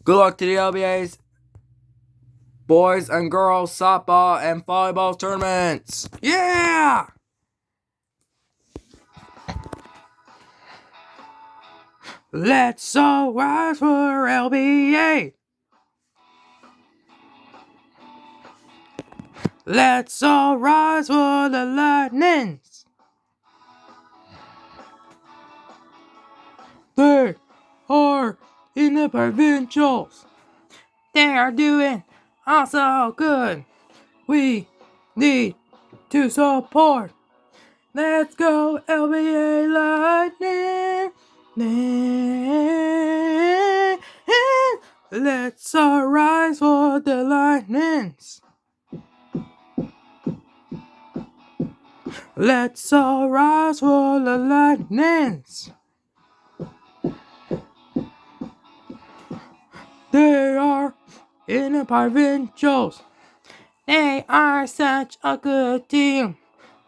Good luck to the LBA's boys and girls softball and volleyball tournaments. Yeah! Let's all rise for LBA. Let's all rise for the Lightnings. They are in the provincials. They are doing also good. We need to support. Let's go LBA Lightning. Let's all rise for the Lightnings. Let's all rise for the Lightnings. They are in the provincials. They are such a good team.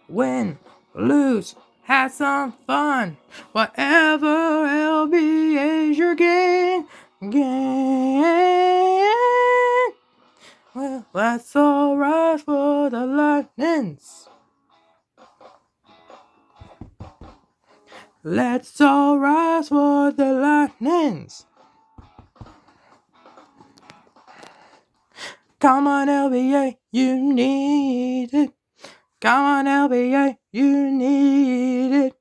Win, lose, have some fun. Whatever LBA's your game. Well, let's all rise for the Lightnings. Let's all rise for the Lightnings. Come on, LBA, you need it. Come on, LBA, you need it.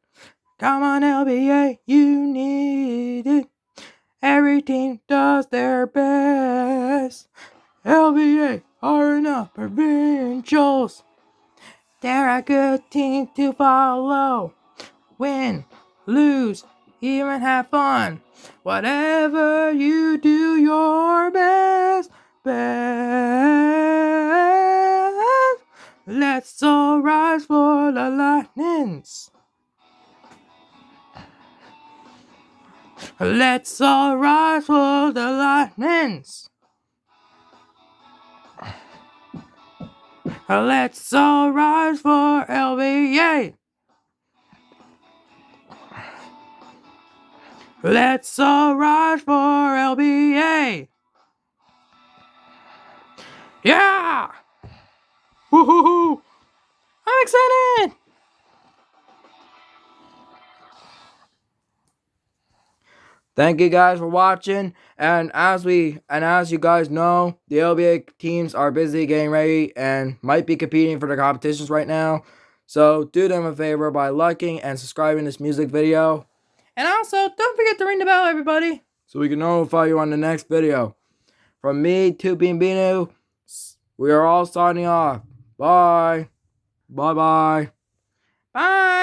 Come on, LBA, you need it. Every team does their best. LBA are in the provincials. They're a good team to follow. Win, lose, even have fun. Whatever you do your best. Let's all rise for the Lightnings. Let's all rise for the Lightnings. Let's all rise for LBA. Let's all rise for LBA. Yeah! Woohoo! I'm excited! Thank you guys for watching. And as you guys know, the LBA teams are busy getting ready and might be competing for the competitions right now. So do them a favor by liking and subscribing this music video. And also, don't forget to ring the bell, everybody, so we can notify you on the next video. From me, Tupi and Binu, we are all signing off. Bye. Bye-bye. Bye.